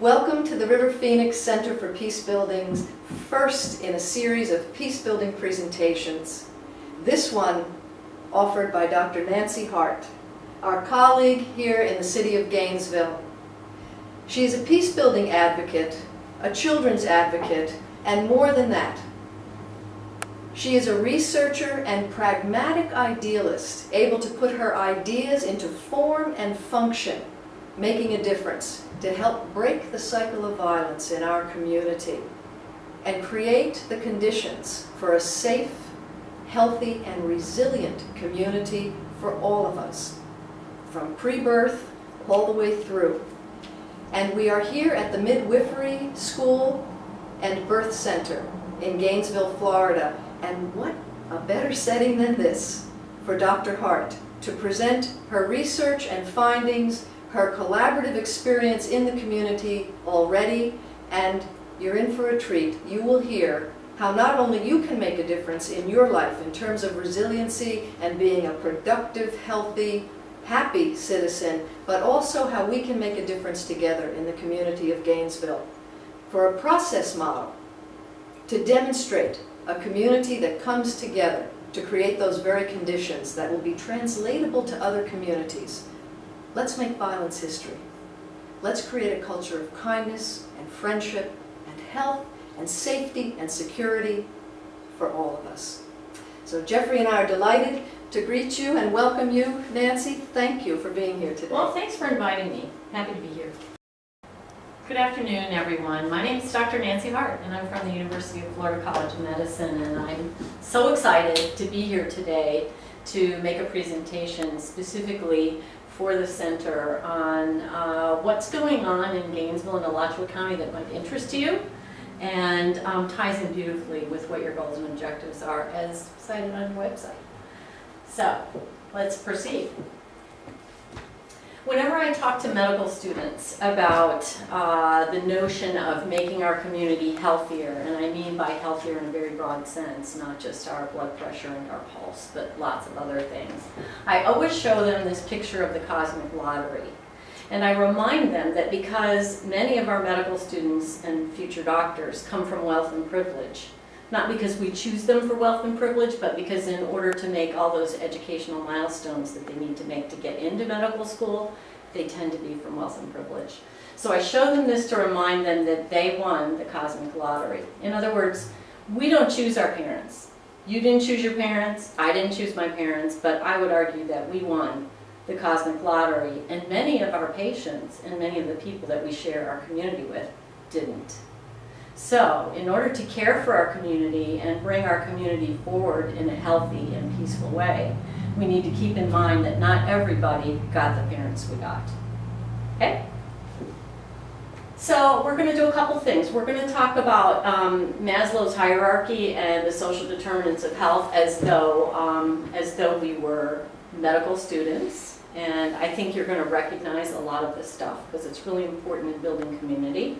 Welcome to the River Phoenix Center for Peace Building's first in a series of peace building presentations. This one offered by Dr. Nancy Hart, our colleague here in the city of Gainesville. She is a peace building advocate, a children's advocate, and more than that. She is a researcher and pragmatic idealist, able to put her ideas into form and function, making a difference to help break the cycle of violence in our community and create the conditions for a safe, healthy, and resilient community for all of us, from pre-birth all the way through. And we are here at the Midwifery School and Birth Center in Gainesville, Florida. And what a better setting than this for Dr. Hart to present her research and findings, her collaborative experience in the community already, and you're in for a treat. You will hear how not only you can make a difference in your life in terms of resiliency and being a productive, healthy, happy citizen, but also how we can make a difference together in the community of Gainesville. For a process model to demonstrate a community that comes together to create those very conditions that will be translatable to other communities. Let's make violence history. Let's create a culture of kindness and friendship and health and safety and security for all of us. So Jeffrey and I are delighted to greet you and welcome you. Nancy, thank you for being here today. Well, thanks for inviting me. Happy to be here. Good afternoon, everyone. My name is Dr. Nancy Hart, and I'm from the University of Florida College of Medicine, and I'm so excited to be here today to make a presentation specifically for the center on what's going on in Gainesville and Alachua County that might interest you, and ties in beautifully with what your goals and objectives are as cited on your website. So, let's proceed. Whenever I talk to medical students about the notion of making our community healthier, and I mean by healthier in a very broad sense, not just our blood pressure and our pulse, but lots of other things, I always show them this picture of the cosmic lottery. And I remind them that because many of our medical students and future doctors come from wealth and privilege, not because we choose them for wealth and privilege, but because in order to make all those educational milestones that they need to make to get into medical school, they tend to be from wealth and privilege. So I show them this to remind them that they won the cosmic lottery. In other words, we don't choose our parents. You didn't choose your parents, I didn't choose my parents, but I would argue that we won the cosmic lottery, and many of our patients and many of the people that we share our community with didn't. So, in order to care for our community and bring our community forward in a healthy and peaceful way, we need to keep in mind that not everybody got the parents we got. Okay? So, we're going to do a couple things. We're going to talk about Maslow's hierarchy and the social determinants of health as though we were medical students. And I think you're going to recognize a lot of this stuff because it's really important in building community.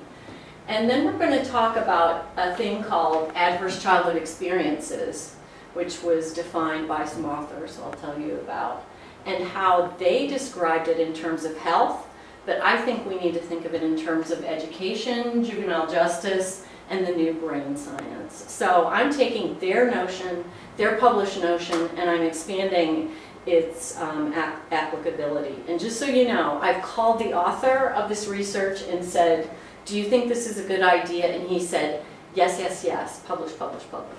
And then we're going to talk about a thing called adverse childhood experiences, which was defined by some authors I'll tell you about, and how they described it in terms of health, but I think we need to think of it in terms of education, juvenile justice, and the new brain science. So I'm taking their notion, their published notion, and I'm expanding its applicability. And just so you know, I've called the author of this research and said, do you think this is a good idea? And he said, yes, yes, yes, publish, publish, publish.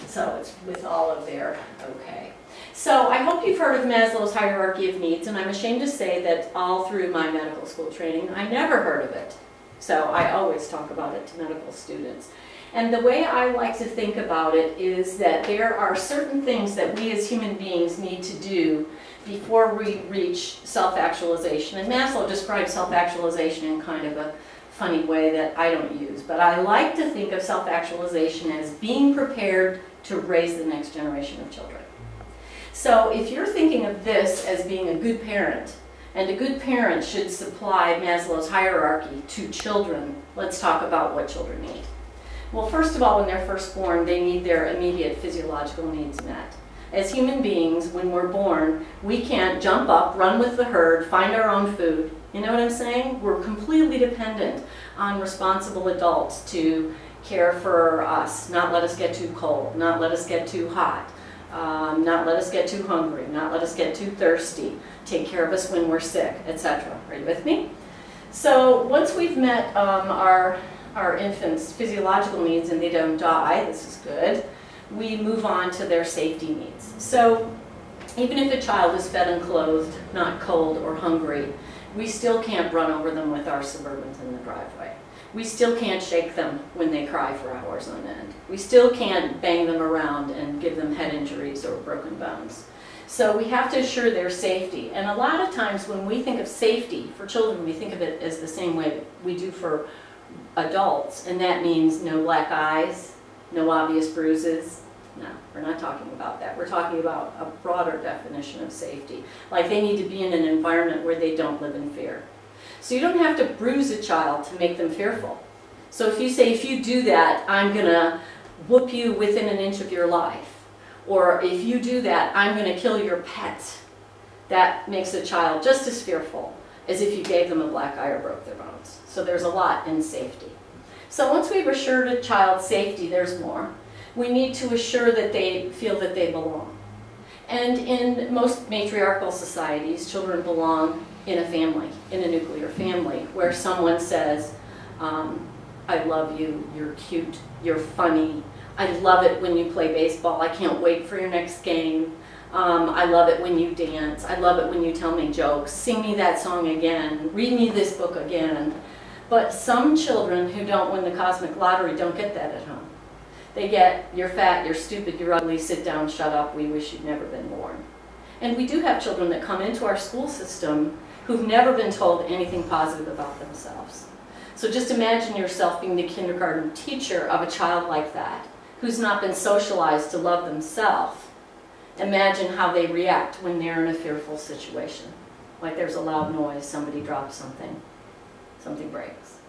So it's with all of their okay. So I hope you've heard of Maslow's hierarchy of needs, and I'm ashamed to say that all through my medical school training, I never heard of it. So I always talk about it to medical students. And the way I like to think about it is that there are certain things that we as human beings need to do before we reach self-actualization. And Maslow describes self-actualization in kind of a funny way that I don't use. But I like to think of self-actualization as being prepared to raise the next generation of children. So if you're thinking of this as being a good parent, and a good parent should supply Maslow's hierarchy to children, let's talk about what children need. Well, first of all, when they're first born, they need their immediate physiological needs met. As human beings, when we're born, we can't jump up, run with the herd, find our own food, You know what I'm saying? We're completely dependent on responsible adults to care for us, not let us get too cold, not let us get too hot, not let us get too hungry, not let us get too thirsty, take care of us when we're sick, etc. Are you with me? So once we've met our infants' physiological needs and they don't die, this is good, we move on to their safety needs. So even if a child is fed and clothed, not cold or hungry, we still can't run over them with our Suburbans in the driveway. We still can't shake them when they cry for hours on end. We still can't bang them around and give them head injuries or broken bones. So we have to assure their safety. And a lot of times when we think of safety for children, we think of it as the same way we do for adults. And that means no black eyes, no obvious bruises. No, we're not talking about that. We're talking about a broader definition of safety. Like they need to be in an environment where they don't live in fear. So you don't have to bruise a child to make them fearful. So if you say, if you do that, I'm going to whoop you within an inch of your life. Or if you do that, I'm going to kill your pet. That makes a child just as fearful as if you gave them a black eye or broke their bones. So there's a lot in safety. So once we've assured a child's safety, there's more. We need to assure that they feel that they belong. And in most matriarchal societies, children belong in a family, in a nuclear family, where someone says, I love you, you're cute, you're funny, I love it when you play baseball, I can't wait for your next game, I love it when you dance, I love it when you tell me jokes, sing me that song again, read me this book again. But some children who don't win the cosmic lottery don't get that at home. They get, you're fat, you're stupid, you're ugly, sit down, shut up, we wish you'd never been born. And we do have children that come into our school system who've never been told anything positive about themselves. So just imagine yourself being the kindergarten teacher of a child like that, who's not been socialized to love themselves. Imagine how they react when they're in a fearful situation. Like there's a loud noise, somebody drops something, something breaks.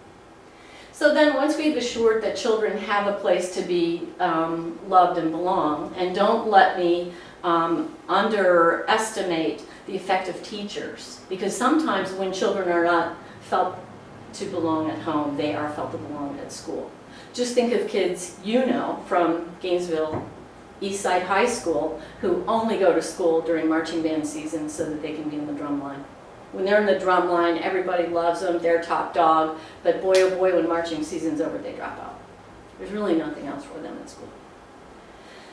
So then once we've assured that children have a place to be loved and belong, and don't let me underestimate the effect of teachers, because sometimes when children are not felt to belong at home, they are felt to belong at school. Just think of kids you know from Gainesville Eastside High School who only go to school during marching band season so that they can be in the drum line. When they're in the drum line, everybody loves them, they're top dog, but boy oh boy, when marching season's over, they drop out. There's really nothing else for them at school.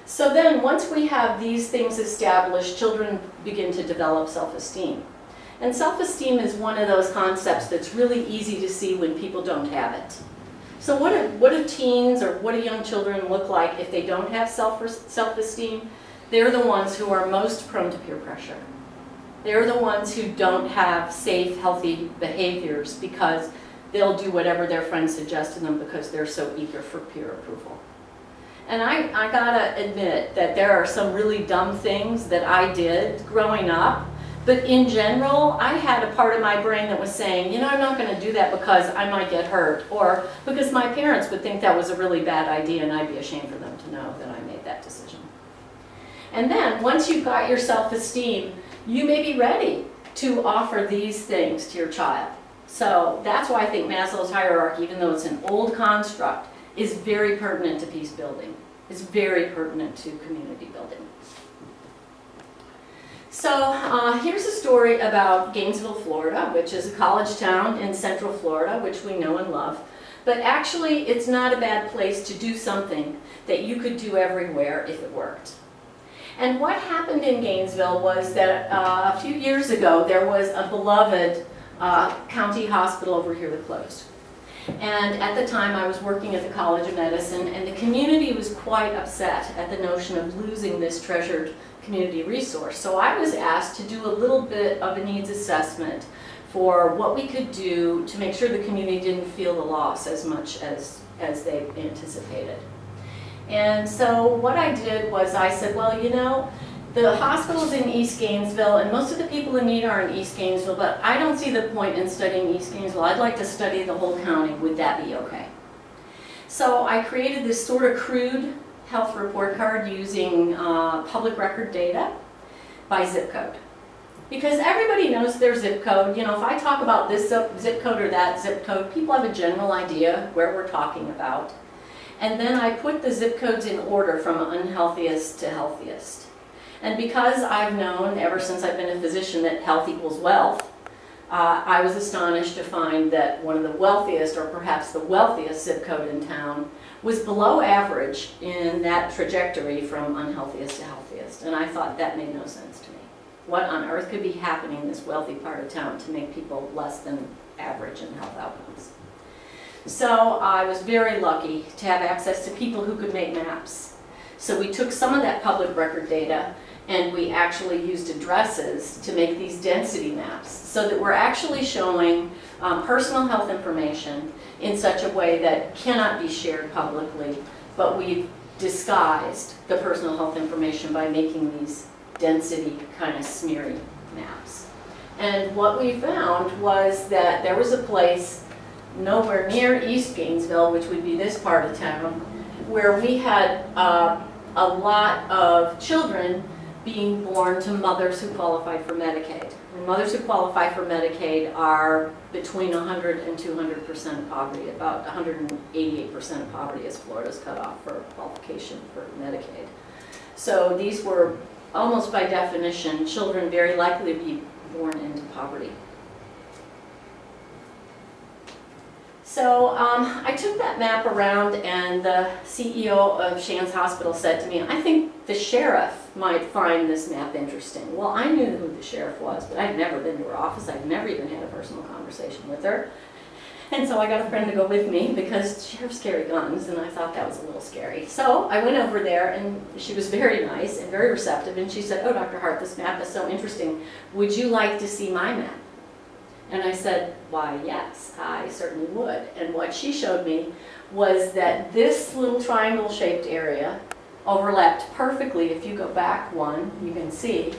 So then, once we have these things established, children begin to develop self-esteem. And self-esteem is one of those concepts that's really easy to see when people don't have it. So what do teens or what do young children look like if they don't have self-esteem? They're the ones who are most prone to peer pressure. They're the ones who don't have safe, healthy behaviors because they'll do whatever their friends suggest to them because they're so eager for peer approval. And I gotta admit that there are some really dumb things that I did growing up, but in general, I had a part of my brain that was saying, you know, I'm not gonna do that because I might get hurt, or because my parents would think that was a really bad idea and I'd be ashamed for them to know that I made that decision. And then, once you've got your self-esteem, you may be ready to offer these things to your child. So that's why I think Maslow's hierarchy, even though it's an old construct, is very pertinent to peace building. It's very pertinent to community building. So here's a story about Gainesville, Florida, which is a college town in Central Florida, which we know and love. But actually, it's not a bad place to do something that you could do everywhere if it worked. And what happened in Gainesville was that a few years ago, there was a beloved county hospital over here that closed. And at the time, I was working at the College of Medicine, and the community was quite upset at the notion of losing this treasured community resource. So I was asked to do a little bit of a needs assessment for what we could do to make sure the community didn't feel the loss as much as they anticipated. And so what I did was I said, well, you know, the hospital's in East Gainesville, and most of the people in need are in East Gainesville, but I don't see the point in studying East Gainesville. I'd like to study the whole county. Would that be okay? So I created this sort of crude health report card using public record data by zip code. Because everybody knows their zip code. You know, if I talk about this zip code or that zip code, people have a general idea where we're talking about. And then I put the zip codes in order from unhealthiest to healthiest. And because I've known ever since I've been a physician that health equals wealth, I was astonished to find that one of the wealthiest, or perhaps the wealthiest zip code in town, was below average in that trajectory from unhealthiest to healthiest. And I thought that made no sense to me. What on earth could be happening in this wealthy part of town to make people less than average in health outcomes? So I was very lucky to have access to people who could make maps. So we took some of that public record data and we actually used addresses to make these density maps so that we're actually showing personal health information in such a way that cannot be shared publicly, but we've disguised the personal health information by making these density kind of smeary maps. And what we found was that there was a place nowhere near East Gainesville, which would be this part of town, where we had a lot of children being born to mothers who qualified for Medicaid. And mothers who qualify for Medicaid are between 100 and 200% of poverty. About 188% of poverty is Florida's cutoff for qualification for Medicaid. So these were almost by definition children very likely to be born into poverty. So I took that map around and the CEO of Shands Hospital said to me, I think the sheriff might find this map interesting. Well, I knew who the sheriff was, but I'd never been to her office. I'd never even had a personal conversation with her. And so I got a friend to go with me because sheriffs carry guns and I thought that was a little scary. So I went over there and she was very nice and very receptive and she said, oh, Dr. Hart, this map is so interesting. Would you like to see my map? And I said, why, yes, I certainly would. And what she showed me was that this little triangle-shaped area overlapped perfectly. If you go back one, you can see,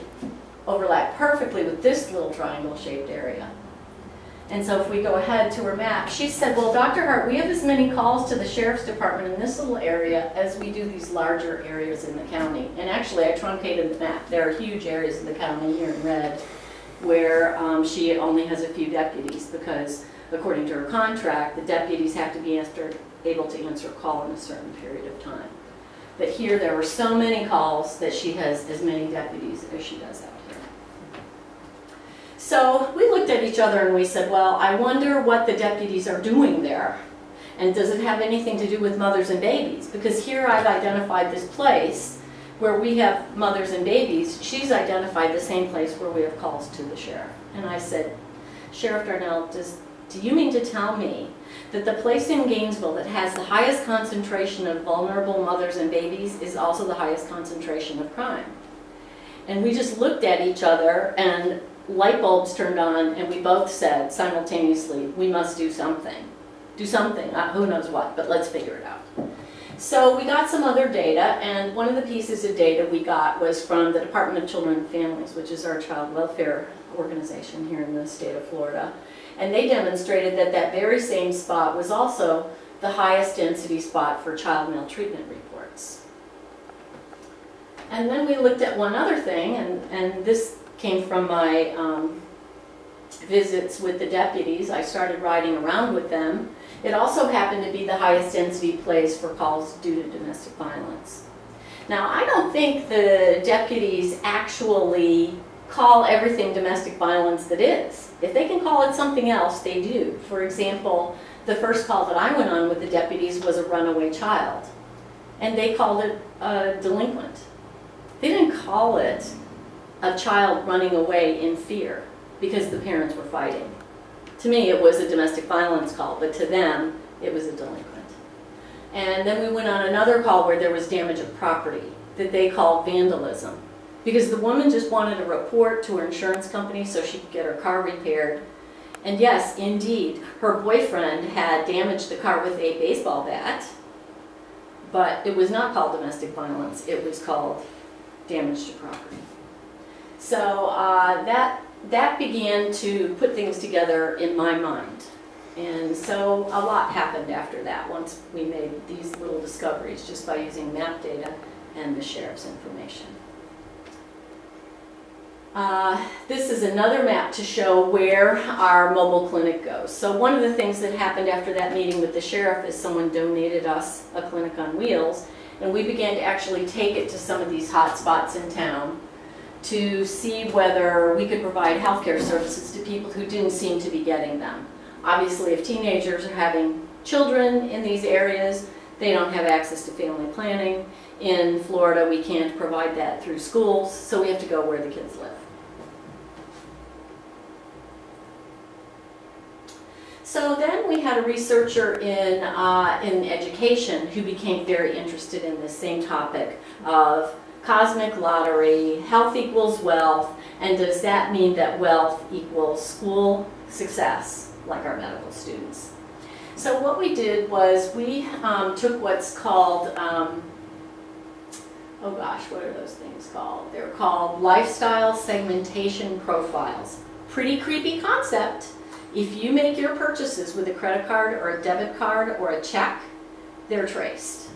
overlapped perfectly with this little triangle-shaped area. And so if we go ahead to her map, she said, well, Dr. Hart, we have as many calls to the Sheriff's Department in this little area as we do these larger areas in the county. And actually, I truncated the map. There are huge areas in the county here in red where she only has a few deputies because, according to her contract, the deputies have to be able to answer a call in a certain period of time. But here, there were so many calls that she has as many deputies as she does out here. So we looked at each other and we said, well, I wonder what the deputies are doing there. And does it have anything to do with mothers and babies? Because here I've identified this place where we have mothers and babies. She's identified the same place where we have calls to the sheriff. And I said, Sheriff Darnell, do you mean to tell me that the place in Gainesville that has the highest concentration of vulnerable mothers and babies is also the highest concentration of crime? And we just looked at each other and light bulbs turned on and we both said simultaneously, we must do something. Do something, who knows what, but let's figure it out. So we got some other data, and one of the pieces of data we got was from the Department of Children and Families, which is our child welfare organization here in the state of Florida. And they demonstrated that that very same spot was also the highest density spot for child maltreatment reports. And then we looked at one other thing, and this came from my visits with the deputies. I started riding around with them. It also happened to be the highest density place for calls due to domestic violence. Now, I don't think the deputies actually call everything domestic violence that is. If they can call it something else, they do. For example, the first call that I went on with the deputies was a runaway child, and they called it a delinquent. They didn't call it a child running away in fear because the parents were fighting. To me, it was a domestic violence call, but to them, it was a delinquent. And then we went on another call where there was damage of property that they called vandalism, because the woman just wanted a report to her insurance company so she could get her car repaired. And yes, indeed, her boyfriend had damaged the car with a baseball bat, but it was not called domestic violence. It was called damage to property. So that began to put things together in my mind. And so a lot happened after that once we made these little discoveries just by using map data and the sheriff's information. This is another map to show where our mobile clinic goes. So one of the things that happened after that meeting with the sheriff is someone donated us a clinic on wheels, and we began to actually take it to some of these hot spots in town to see whether we could provide healthcare services to people who didn't seem to be getting them. Obviously, if teenagers are having children in these areas, they don't have access to family planning. In Florida, we can't provide that through schools, so we have to go where the kids live. So then we had a researcher in education who became very interested in this same topic of cosmic lottery, health equals wealth, and does that mean that wealth equals school success, like our medical students? So what we did was we took what's called, oh gosh, what are those things called? They're called lifestyle segmentation profiles. Pretty creepy concept. If you make your purchases with a credit card or a debit card or a check, they're traced.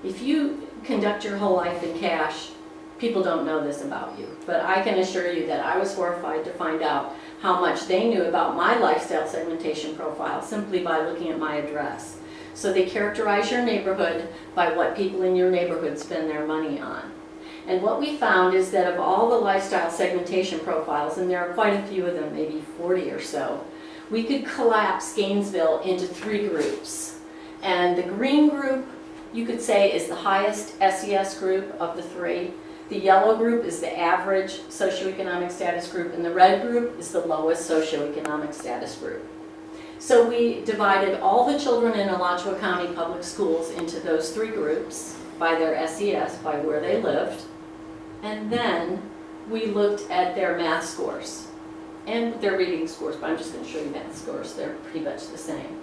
If you conduct your whole life in cash, people don't know this about you. But I can assure you that I was horrified to find out how much they knew about my lifestyle segmentation profile simply by looking at my address. So they characterize your neighborhood by what people in your neighborhood spend their money on. And what we found is that of all the lifestyle segmentation profiles, and there are quite a few of them, maybe 40 or so, we could collapse Gainesville into 3 groups. And the green group, you could say, is the highest SES group of the 3. The yellow group is the average socioeconomic status group, and the red group is the lowest socioeconomic status group. So we divided all the children in Alachua County Public Schools into those 3 groups by their SES, by where they lived, and then we looked at their math scores and their reading scores, but I'm just going to show you math scores. They're pretty much the same.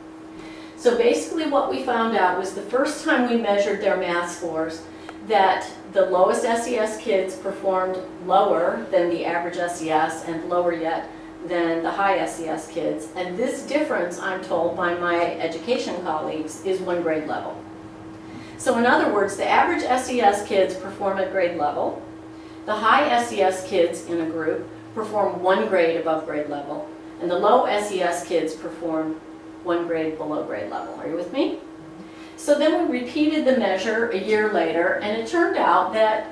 So basically what we found out was the first time we measured their math scores that the lowest SES kids performed lower than the average SES and lower yet than the high SES kids. And this difference, I'm told by my education colleagues, is 1 grade level. So in other words, the average SES kids perform at grade level. The high SES kids in a group perform 1 grade above grade level. And the low SES kids perform 1 grade below grade level. Are you with me? So then we repeated the measure a year later, and it turned out that,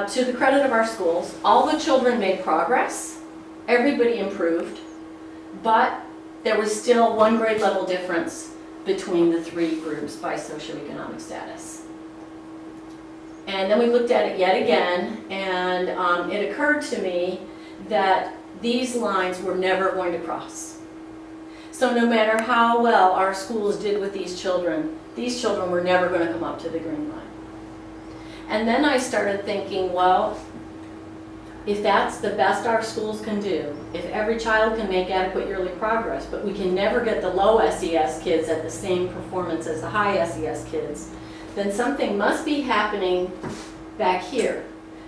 to the credit of our schools, all the children made progress, everybody improved, but there was still 1 grade level difference between the 3 groups by socioeconomic status. And then we looked at it yet again, and it occurred to me that these lines were never going to cross. So no matter how well our schools did with these children were never going to come up to the green line. And then I started thinking, well, if that's the best our schools can do, if every child can make adequate yearly progress, but we can never get the low SES kids at the same performance as the high SES kids, then something must be happening back here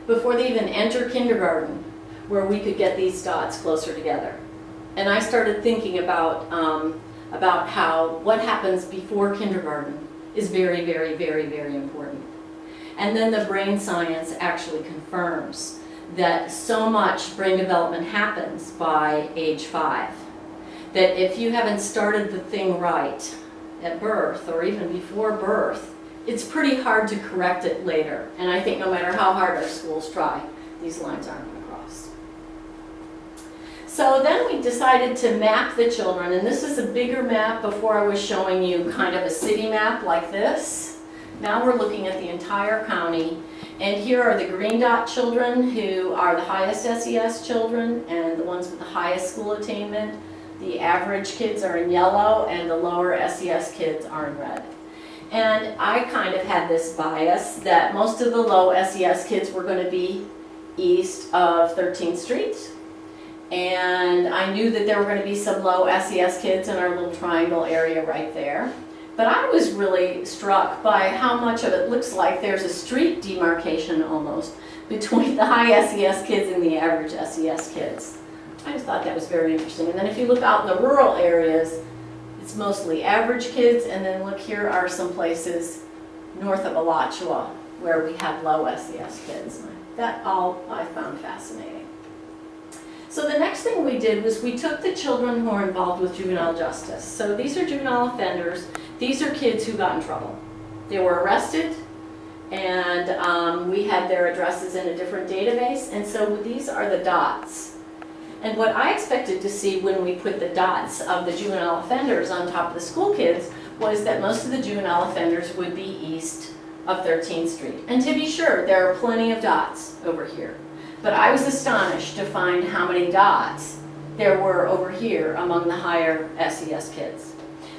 before they even enter kindergarten, where we could get these dots closer together. And I started thinking about how what happens before kindergarten is very, very, very, very important. And then the brain science actually confirms that so much brain development happens by age 5. That if you haven't started the thing right at birth or even before birth, it's pretty hard to correct it later. And I think no matter how hard our schools try, these lines aren't going to cross. So then we decided to map the children, and this is a bigger map. Before I was showing you kind of a city map like this. Now we're looking at the entire county, and here are the green dot children who are the highest SES children and the ones with the highest school attainment. The average kids are in yellow and the lower SES kids are in red. And I kind of had this bias that most of the low SES kids were going to be east of 13th Street. And I knew that there were going to be some low SES kids in our little triangle area right there. But I was really struck by how much of it looks like there's a street demarcation almost between the high SES kids and the average SES kids. I just thought that was very interesting. And then if you look out in the rural areas, it's mostly average kids, and then look, here are some places north of Alachua where we have low SES kids. That all I found fascinating. So the next thing we did was we took the children who are involved with juvenile justice. So these are juvenile offenders. These are kids who got in trouble. They were arrested, and we had their addresses in a different database, and so these are the dots. And what I expected to see when we put the dots of the juvenile offenders on top of the school kids was that most of the juvenile offenders would be east of 13th Street. And to be sure, there are plenty of dots over here. But I was astonished to find how many dots there were over here among the higher SES kids.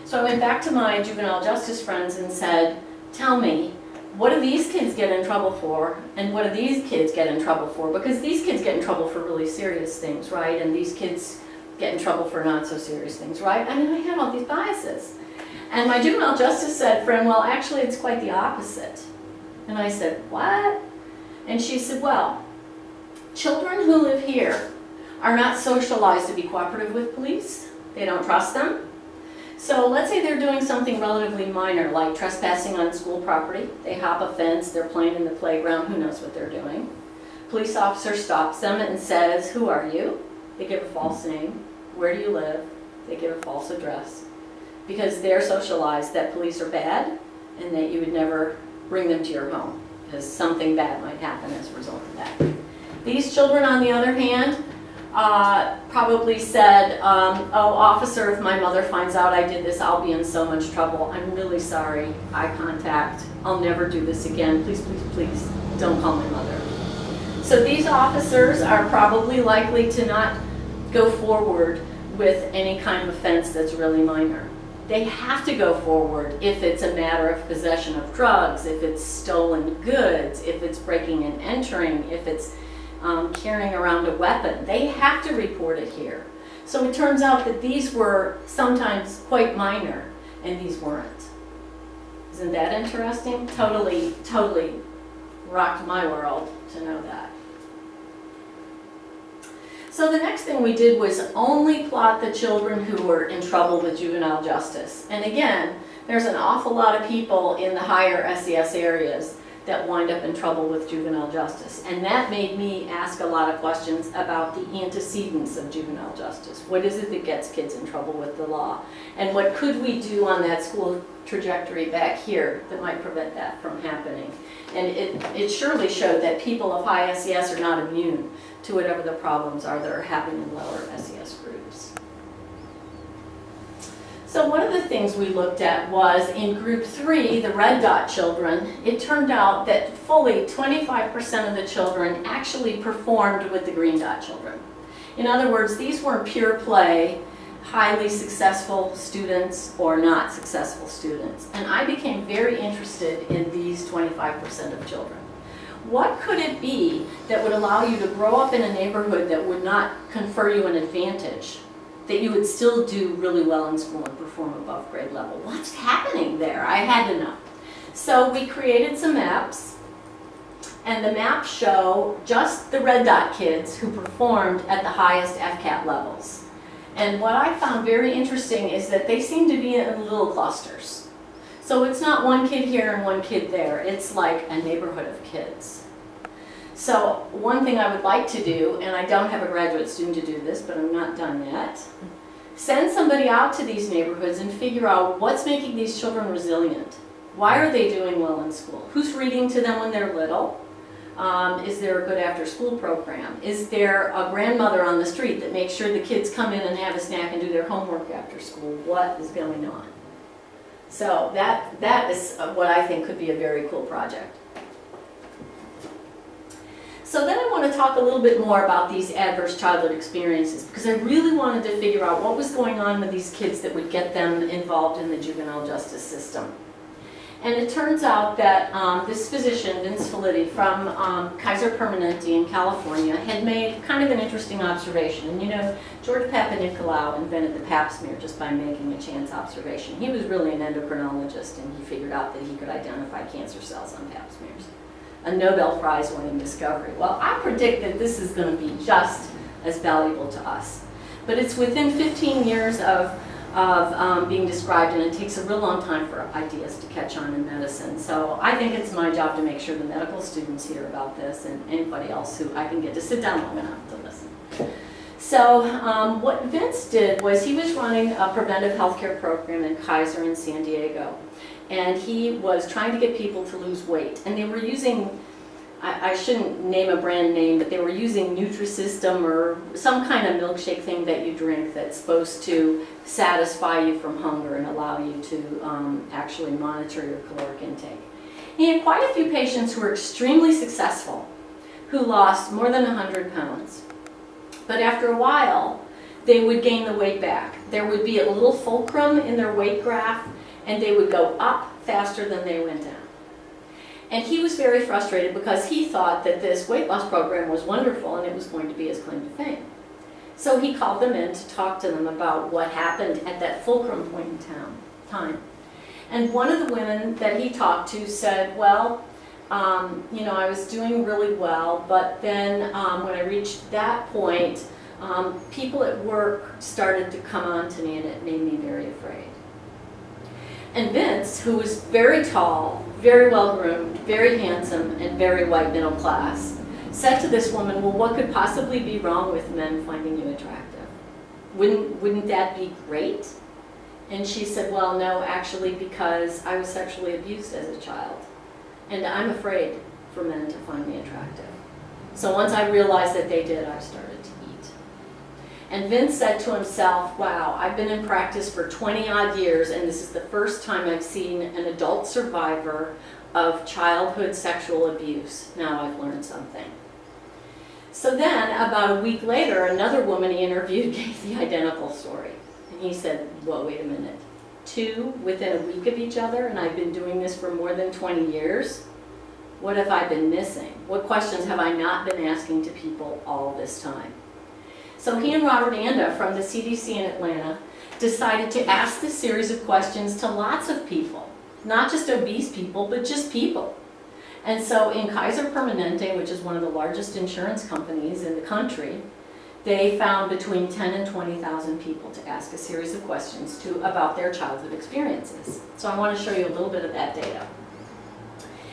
So I went back to my juvenile justice friends and said, tell me, what do these kids get in trouble for, and what do these kids get in trouble for? Because these kids get in trouble for really serious things, right? And these kids get in trouble for not so serious things, right? I mean, I had all these biases. And my juvenile justice said, friend, well, actually, it's quite the opposite. And I said, what? And she said, well, children who live here are not socialized to be cooperative with police. They don't trust them. So let's say they're doing something relatively minor, like trespassing on school property. They hop a fence, they're playing in the playground, who knows what they're doing. Police officer stops them and says, who are you? They give a false name. Where do you live? They give a false address. Because they're socialized that police are bad and that you would never bring them to your home, because something bad might happen as a result of that. These children, on the other hand, probably said, oh, officer, if my mother finds out I did this, I'll be in so much trouble. I'm really sorry. Eye contact. I'll never do this again. Please, please, please, don't call my mother. So these officers are probably likely to not go forward with any kind of offense that's really minor. They have to go forward if it's a matter of possession of drugs, if it's stolen goods, if it's breaking and entering, if it's carrying around a weapon. They have to report it here. So it turns out that these were sometimes quite minor and these weren't. Isn't that interesting? Totally, totally rocked my world to know that. So the next thing we did was only plot the children who were in trouble with juvenile justice. And again, there's an awful lot of people in the higher SES areas that wind up in trouble with juvenile justice. And that made me ask a lot of questions about the antecedents of juvenile justice. What is it that gets kids in trouble with the law? And what could we do on that school trajectory back here that might prevent that from happening? And it surely showed that people of high SES are not immune to whatever the problems are that are happening in lower SES groups. So one of the things we looked at was in group 3, the red dot children, it turned out that fully 25% of the children actually performed with the green dot children. In other words, these weren't pure play, highly successful students or not successful students. And I became very interested in these 25% of children. What could it be that would allow you to grow up in a neighborhood that would not confer you an advantage, that you would still do really well in school and perform above grade level? What's happening there? I had to know. So we created some maps, and the maps show just the red dot kids who performed at the highest FCAT levels. And what I found very interesting is that they seem to be in little clusters. So it's not one kid here and one kid there. It's like a neighborhood of kids. So one thing I would like to do, and I don't have a graduate student to do this, but I'm not done yet, send somebody out to these neighborhoods and figure out what's making these children resilient. Why are they doing well in school? Who's reading to them when they're little? Is there a good after-school program? Is there a grandmother on the street that makes sure the kids come in and have a snack and do their homework after school? What is going on? So that is what I think could be a very cool project. So then I want to talk a little bit more about these adverse childhood experiences, because I really wanted to figure out what was going on with these kids that would get them involved in the juvenile justice system. And it turns out that this physician, Vince Felitti, from Kaiser Permanente in California, had made kind of an interesting observation. And you know, George Papanicolaou invented the pap smear just by making a chance observation. He was really an endocrinologist, and he figured out that he could identify cancer cells on pap smears. A Nobel Prize winning discovery. Well, I predict that this is going to be just as valuable to us. But it's within 15 years of being described, and it takes a real long time for ideas to catch on in medicine. So I think it's my job to make sure the medical students hear about this, and anybody else who I can get to sit down long enough to listen. So what Vince did was he was running a preventive healthcare program in Kaiser in San Diego. And he was trying to get people to lose weight. And they were using, I shouldn't name a brand name, but they were using Nutrisystem or some kind of milkshake thing that you drink that's supposed to satisfy you from hunger and allow you to actually monitor your caloric intake. He had quite a few patients who were extremely successful, who lost more than 100 pounds. But after a while, they would gain the weight back. There would be a little fulcrum in their weight graph, and they would go up faster than they went down. And he was very frustrated because he thought that this weight loss program was wonderful and it was going to be his claim to fame. So he called them in to talk to them about what happened at that fulcrum point in time. And one of the women that he talked to said, well, you know, I was doing really well, but then when I reached that point, people at work started to come on to me and it made me very afraid. And Vince, who was very tall, very well-groomed, very handsome, and very white middle class, said to this woman, well, what could possibly be wrong with men finding you attractive? Wouldn't that be great? And she said, well, no, actually, because I was sexually abused as a child. And I'm afraid for men to find me attractive. So once I realized that they did, I started to eat. And Vince said to himself, wow, I've been in practice for 20-odd years, and this is the first time I've seen an adult survivor of childhood sexual abuse. Now I've learned something. So then, about a week later, another woman he interviewed gave the identical story. And he said, well, wait a minute. 2 within a week of each other, and I've been doing this for more than 20 years? What have I been missing? What questions have I not been asking to people all this time? So he and Robert Anda from the CDC in Atlanta decided to ask this series of questions to lots of people, not just obese people, but just people. And so in Kaiser Permanente, which is one of the largest insurance companies in the country, they found between 10 and 20,000 people to ask a series of questions to about their childhood experiences. So I want to show you a little bit of that data.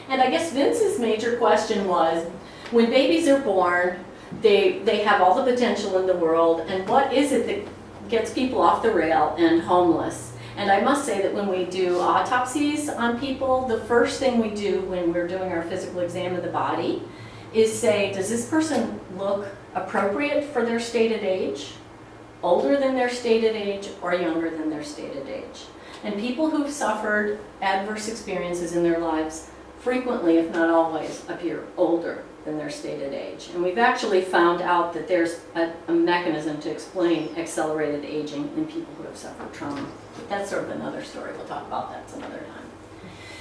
And I guess Vince's major question was, when babies are born, they have all the potential in the world, and what is it that gets people off the rail and homeless? And I must say that when we do autopsies on people, the first thing we do when we're doing our physical exam of the body is say, does this person look appropriate for their stated age, older than their stated age, or younger than their stated age? And people who've suffered adverse experiences in their lives frequently, if not always, appear older than their stated age. And we've actually found out that there's a mechanism to explain accelerated aging in people who have suffered trauma. But that's sort of another story. We'll talk about that some other time.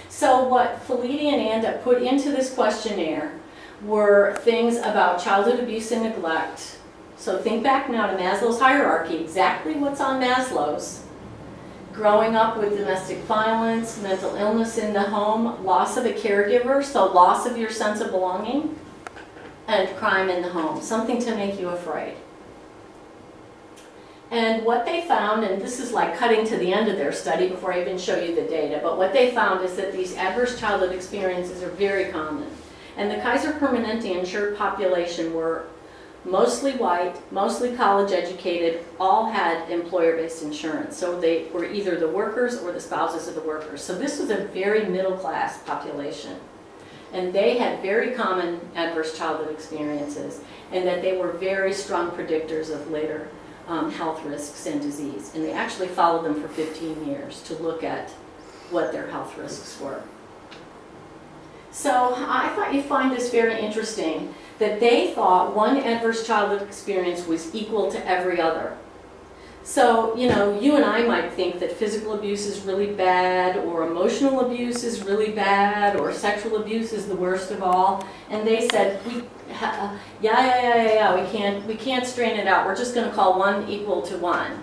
So what Felitti and Anda put into this questionnaire were things about childhood abuse and neglect. So think back now to Maslow's hierarchy, exactly what's on Maslow's. Growing up with domestic violence, mental illness in the home, loss of a caregiver, so loss of your sense of belonging, and crime in the home, something to make you afraid. And what they found, and this is like cutting to the end of their study before I even show you the data, but what they found is that these adverse childhood experiences are very common. And the Kaiser Permanente insured population were mostly white, mostly college educated, all had employer-based insurance. So they were either the workers or the spouses of the workers. So this was a very middle-class population. And they had very common adverse childhood experiences, and that they were very strong predictors of later health risks and disease. And they actually followed them for 15 years to look at what their health risks were. So I thought you'd find this very interesting, that they thought one adverse childhood experience was equal to every other. So, you know, you and I might think that physical abuse is really bad, or emotional abuse is really bad, or sexual abuse is the worst of all. And they said, we can't strain it out. We're just going to call one equal to one.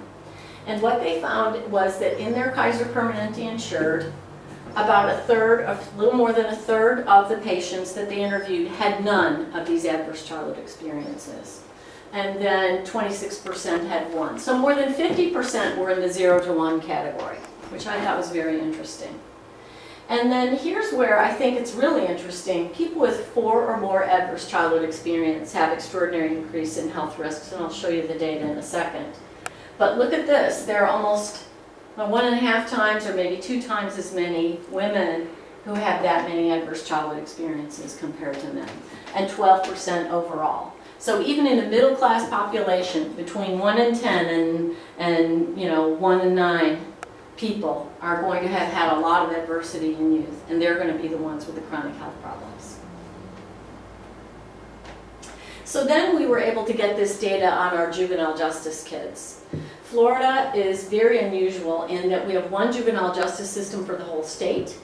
And what they found was that in their Kaiser Permanente insured, about a third, a little more than a third of the patients that they interviewed had none of these adverse childhood experiences. And then 26% had one. So more than 50% were in the 0 to 1 category, which I thought was very interesting. And then here's where I think it's really interesting. People with 4 or more adverse childhood experience have extraordinary increase in health risks, and I'll show you the data in a second. But look at this, there are almost 1.5 times or maybe 2 times as many women who have that many adverse childhood experiences compared to men, and 12% overall. So even in a middle class population, between 1 in 10 and 1 in 9 people are going to have had a lot of adversity in youth, and they're going to be the ones with the chronic health problems. So then we were able to get this data on our juvenile justice kids. Florida is very unusual in that we have one juvenile justice system for the whole state.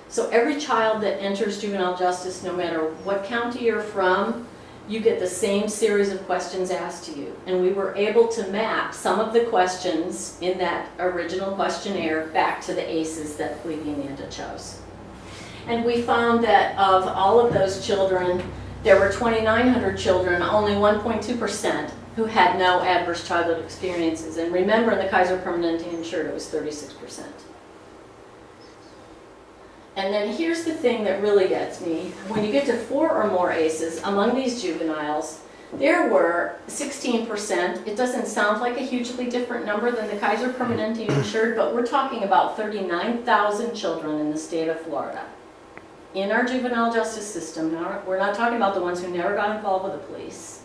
So every child that enters juvenile justice, no matter what county you're from, you get the same series of questions asked to you. And we were able to map some of the questions in that original questionnaire back to the ACEs that Fleety and Anda chose. And we found that of all of those children, there were 2,900 children, only 1.2%, who had no adverse childhood experiences. And remember, in the Kaiser Permanente insured, it was 36%. And then here's the thing that really gets me. When you get to 4 or more ACEs, among these juveniles, there were 16%. It doesn't sound like a hugely different number than the Kaiser Permanente insured, but we're talking about 39,000 children in the state of Florida. In our juvenile justice system, now we're not talking about the ones who never got involved with the police,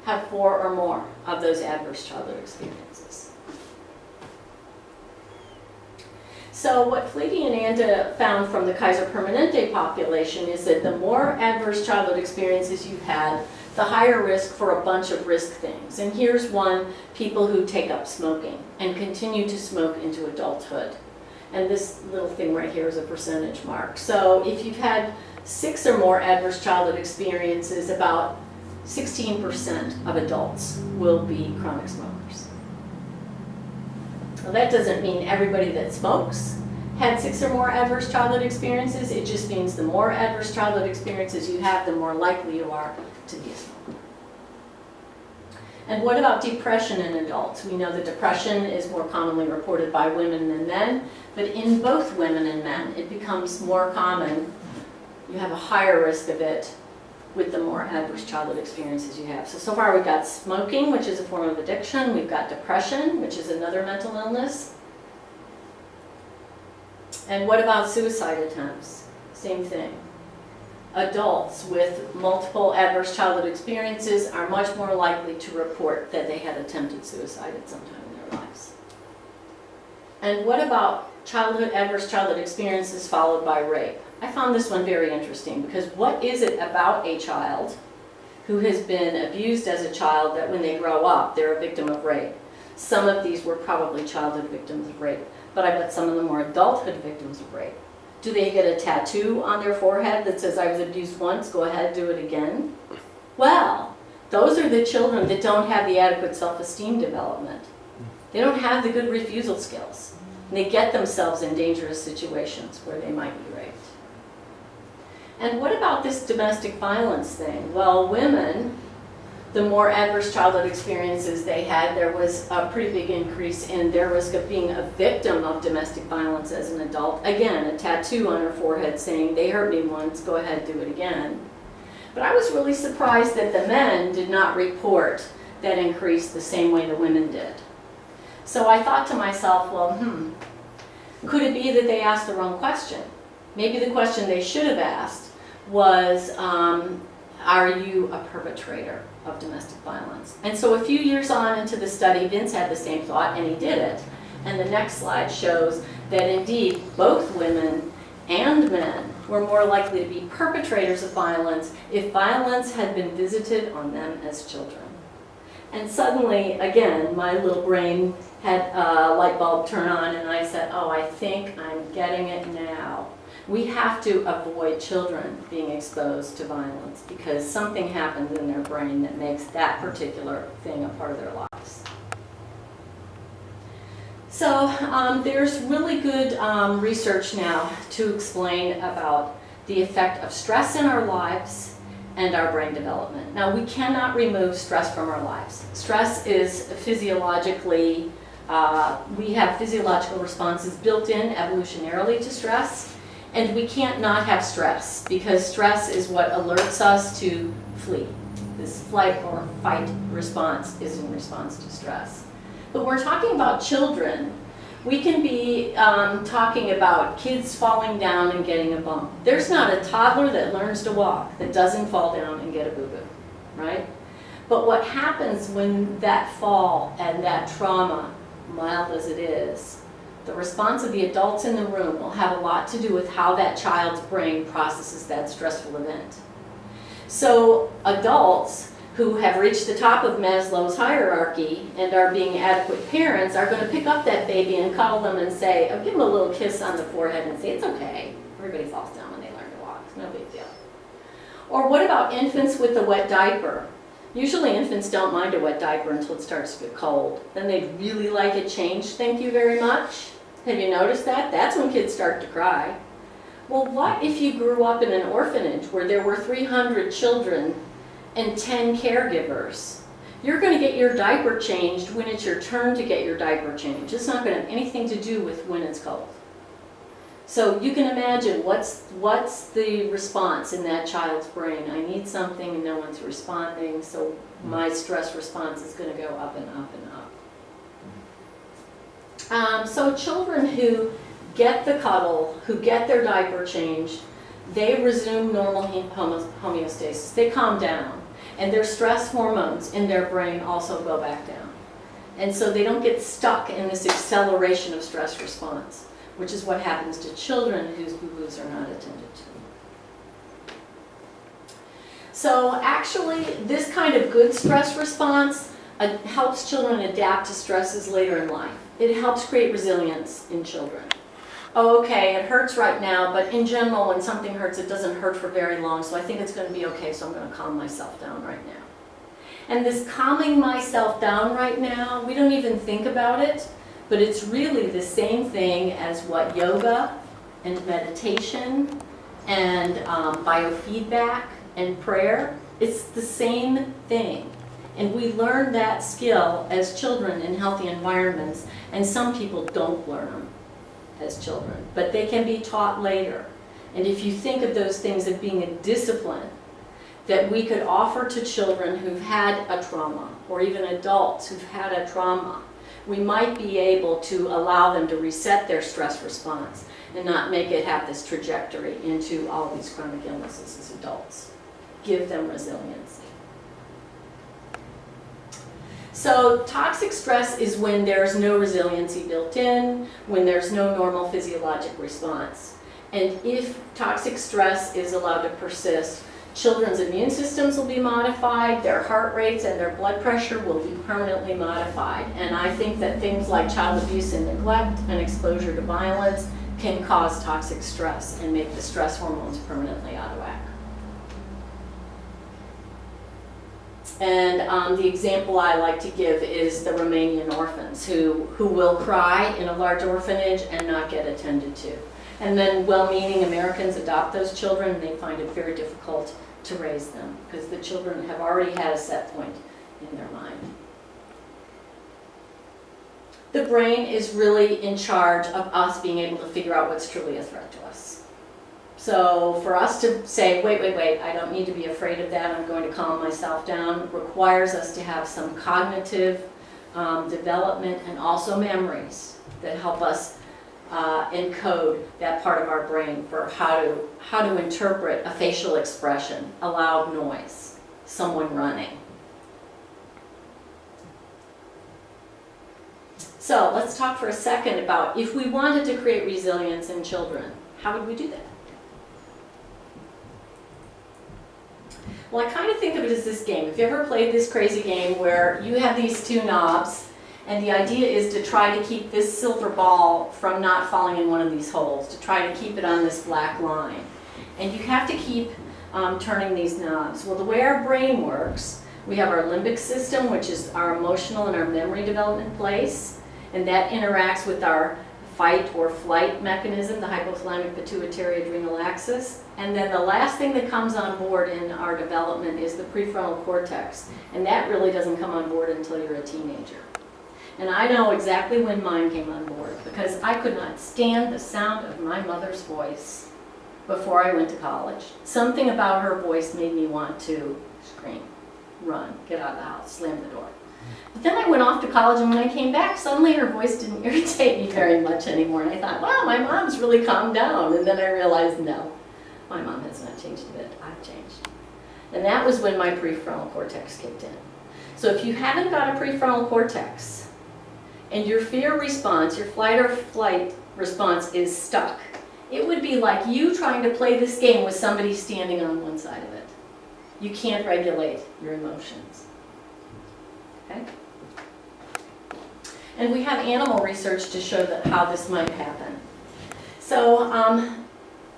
have 4 or more of those adverse childhood experiences. So what Fleety and Anda found from the Kaiser Permanente population is that the more adverse childhood experiences you've had, the higher risk for a bunch of risk things. And here's one: people who take up smoking and continue to smoke into adulthood. And this little thing right here is a percentage mark. So if you've had 6 or more adverse childhood experiences, about 16% of adults will be chronic smokers. Well, that doesn't mean everybody that smokes had 6 or more adverse childhood experiences. It just means the more adverse childhood experiences you have, the more likely you are to be a smoker. And what about depression in adults? We know that depression is more commonly reported by women than men, but in both women and men, it becomes more common. You have a higher risk of it with the more adverse childhood experiences you have. So far we've got smoking, which is a form of addiction. We've got depression, which is another mental illness. And what about suicide attempts? Same thing. Adults with multiple adverse childhood experiences are much more likely to report that they had attempted suicide at some time in their lives. And what about adverse childhood experiences followed by rape? I found this one very interesting, because what is it about a child who has been abused as a child that when they grow up, they're a victim of rape? Some of these were probably childhood victims of rape, but I bet some of them were adulthood victims of rape. Do they get a tattoo on their forehead that says, "I was abused once, go ahead, do it again"? Well, those are the children that don't have the adequate self-esteem development. They don't have the good refusal skills. And they get themselves in dangerous situations where they might be raped. And what about this domestic violence thing? Well, women, the more adverse childhood experiences they had, there was a pretty big increase in their risk of being a victim of domestic violence as an adult. Again, a tattoo on her forehead saying, "They hurt me once, go ahead, do it again." But I was really surprised that the men did not report that increase the same way the women did. So I thought to myself, well, could it be that they asked the wrong question? Maybe the question they should have asked was, are you a perpetrator of domestic violence? And so a few years on into the study, Vince had the same thought, and he did it. And the next slide shows that indeed both women and men were more likely to be perpetrators of violence if violence had been visited on them as children. And suddenly, again, my little brain had a light bulb turn on, and I said, oh, I think I'm getting it now. We have to avoid children being exposed to violence because something happens in their brain that makes that particular thing a part of their lives. So there's really good research now to explain about the effect of stress in our lives and our brain development. Now, we cannot remove stress from our lives. Stress is physiologically, we have physiological responses built in evolutionarily to stress. And we can't not have stress, because stress is what alerts us to flee. This flight or fight response is in response to stress. But when we're talking about children, we can be talking about kids falling down and getting a bump. There's not a toddler that learns to walk that doesn't fall down and get a boo-boo, right? But what happens when that fall and that trauma, mild as it is, the response of the adults in the room will have a lot to do with how that child's brain processes that stressful event. So adults who have reached the top of Maslow's hierarchy and are being adequate parents are going to pick up that baby and cuddle them and say, give them a little kiss on the forehead and say, it's okay. Everybody falls down when they learn to walk. It's no big deal. Or what about infants with the wet diaper? Usually infants don't mind a wet diaper until it starts to get cold. Then they'd really like it changed, thank you very much. Have you noticed that? That's when kids start to cry. Well, what if you grew up in an orphanage where there were 300 children and 10 caregivers? You're going to get your diaper changed when it's your turn to get your diaper changed. It's not going to have anything to do with when it's cold. So you can imagine what's the response in that child's brain. I need something and no one's responding, so my stress response is going to go up and up and up. So children who get the cuddle, who get their diaper changed, they resume normal homeostasis. They calm down. And their stress hormones in their brain also go back down. And so they don't get stuck in this acceleration of stress response, which is what happens to children whose boo-boos are not attended to. So actually, this kind of good stress response helps children adapt to stresses later in life. It helps create resilience in children. Oh, okay, it hurts right now, but in general, when something hurts, it doesn't hurt for very long, so I think it's going to be okay, so I'm going to calm myself down right now. And this calming myself down right now, we don't even think about it, but it's really the same thing as what yoga and meditation and biofeedback and prayer, it's the same thing. And we learn that skill as children in healthy environments, and some people don't learn them as children, but they can be taught later. And if you think of those things as being a discipline that we could offer to children who've had a trauma, or even adults who've had a trauma, we might be able to allow them to reset their stress response and not make it have this trajectory into all these chronic illnesses as adults. Give them resilience. So toxic stress is when there's no resiliency built in, when there's no normal physiologic response. And if toxic stress is allowed to persist, children's immune systems will be modified, their heart rates and their blood pressure will be permanently modified. And I think that things like child abuse and neglect and exposure to violence can cause toxic stress and make the stress hormones permanently out of whack. And the example I like to give is the Romanian orphans who will cry in a large orphanage and not get attended to. And then well-meaning Americans adopt those children and they find it very difficult to raise them because the children have already had a set point in their mind. The brain is really in charge of us being able to figure out what's truly a threat to us. So for us to say, wait, I don't need to be afraid of that, I'm going to calm myself down, requires us to have some cognitive development and also memories that help us encode that part of our brain for how to interpret a facial expression, a loud noise, someone running. So let's talk for a second about if we wanted to create resilience in children, how would we do that? Well, I kind of think of it as this game. Have you ever played this crazy game where you have these two knobs and the idea is to try to keep this silver ball from not falling in one of these holes, to try to keep it on this black line. And you have to keep turning these knobs. Well, the way our brain works, we have our limbic system, which is our emotional and our memory development place, and that interacts with our fight or flight mechanism, the hypothalamic pituitary adrenal axis. And then the last thing that comes on board in our development is the prefrontal cortex. And that really doesn't come on board until you're a teenager. And I know exactly when mine came on board because I could not stand the sound of my mother's voice before I went to college. Something about her voice made me want to scream, run, get out of the house, slam the door. But then I went off to college, and when I came back, suddenly her voice didn't irritate me very much anymore. And I thought, wow, my mom's really calmed down. And then I realized, no, my mom has not changed a bit. I've changed. And that was when my prefrontal cortex kicked in. So if you haven't got a prefrontal cortex, and your fear response, your fight or flight response is stuck, it would be like you trying to play this game with somebody standing on one side of it. You can't regulate your emotions. Okay? And we have animal research to show that how this might happen. So,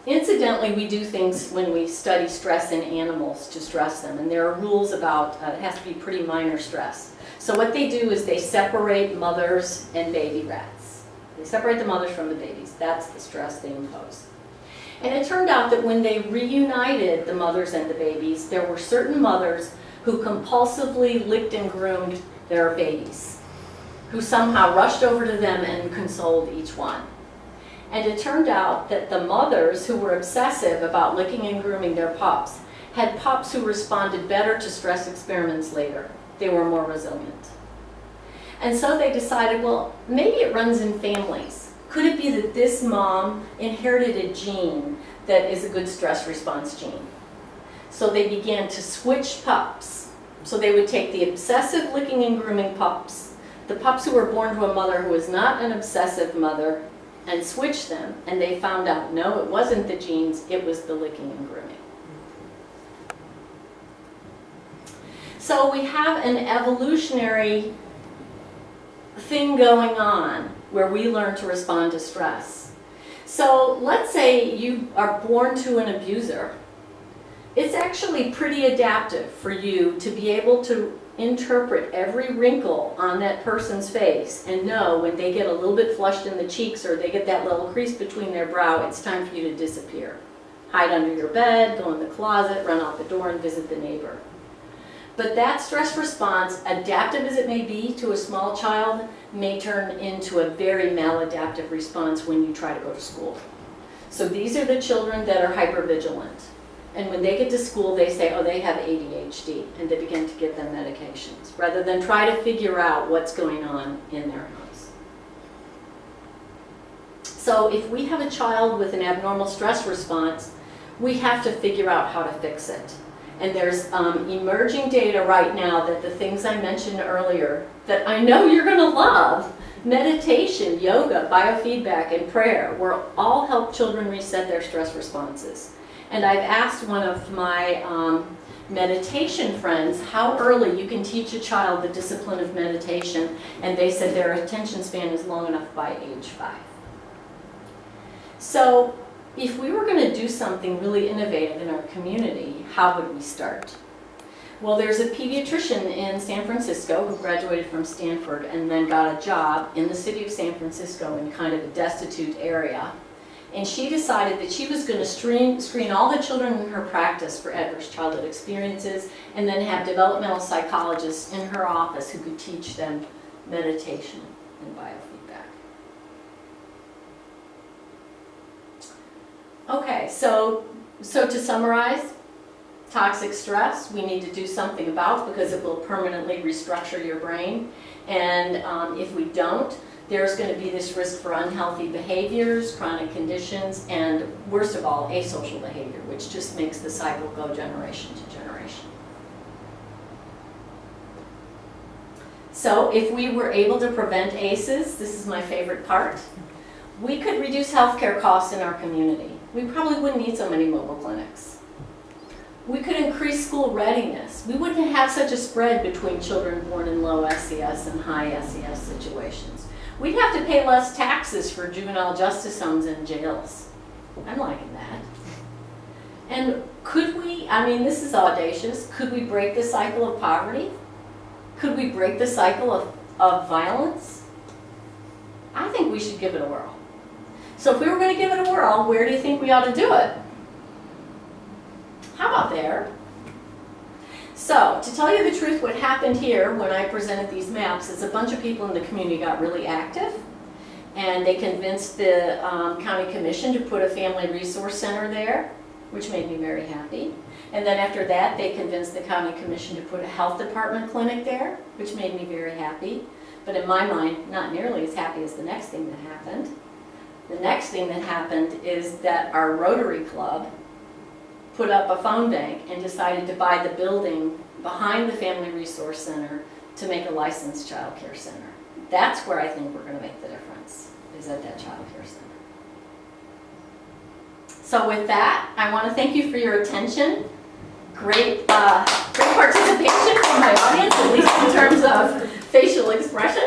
incidentally, we do things when we study stress in animals to stress them, and there are rules about it has to be pretty minor stress. So what they do is they separate mothers and baby rats. They separate the mothers from the babies. That's the stress they impose. And it turned out that when they reunited the mothers and the babies, there were certain mothers who compulsively licked and groomed their babies, who somehow rushed over to them and consoled each one. And it turned out that the mothers who were obsessive about licking and grooming their pups had pups who responded better to stress experiments later. They were more resilient. And so they decided, well, maybe it runs in families. Could it be that this mom inherited a gene that is a good stress response gene? So they began to switch pups. So they would take the obsessive licking and grooming pups, the pups who were born to a mother who was not an obsessive mother, and switch them, and they found out, no, it wasn't the genes, it was the licking and grooming. So we have an evolutionary thing going on where we learn to respond to stress. So let's say you are born to an abuser. It's actually pretty adaptive for you to be able to interpret every wrinkle on that person's face and know when they get a little bit flushed in the cheeks or they get that little crease between their brow, it's time for you to disappear. Hide under your bed, go in the closet, run out the door, and visit the neighbor. But that stress response, adaptive as it may be to a small child, may turn into a very maladaptive response when you try to go to school. So these are the children that are hypervigilant. And when they get to school, they say, oh, they have ADHD, and they begin to give them medications, rather than try to figure out what's going on in their house. So if we have a child with an abnormal stress response, we have to figure out how to fix it. And there's emerging data right now that the things I mentioned earlier, that I know you're going to love, meditation, yoga, biofeedback, and prayer, will all help children reset their stress responses. And I've asked one of my meditation friends how early you can teach a child the discipline of meditation, and they said their attention span is long enough by age 5. So if we were going to do something really innovative in our community, how would we start? Well, there's a pediatrician in San Francisco who graduated from Stanford and then got a job in the city of San Francisco in kind of a destitute area. And she decided that she was going to screen all the children in her practice for adverse childhood experiences and then have developmental psychologists in her office who could teach them meditation and biofeedback. Okay, so to summarize, toxic stress we need to do something about because it will permanently restructure your brain. And if we don't, there's going to be this risk for unhealthy behaviors, chronic conditions, and worst of all, asocial behavior, which just makes the cycle go generation to generation. So if we were able to prevent ACEs, this is my favorite part, we could reduce healthcare costs in our community. We probably wouldn't need so many mobile clinics. We could increase school readiness. We wouldn't have such a spread between children born in low SES and high SES situations. We'd have to pay less taxes for juvenile justice homes and jails. I'm liking that. And could we, I mean, this is audacious, could we break the cycle of poverty? Could we break the cycle of violence? I think we should give it a whirl. So if we were going to give it a whirl, where do you think we ought to do it? How about there? So, to tell you the truth, what happened here when I presented these maps is a bunch of people in the community got really active, And they convinced the county commission to put a family resource center there, which made me very happy. And then after that, they convinced the county commission to put a health department clinic there, which made me very happy. But in my mind, not nearly as happy as the next thing that happened. The next thing that happened is that our Rotary Club put up a phone bank and decided to buy the building behind the Family Resource Center to make a licensed child care center. That's where I think we're going to make the difference, is at that child care center. So with that, I want to thank you for your attention. Great participation from my audience, at least in terms of facial expression.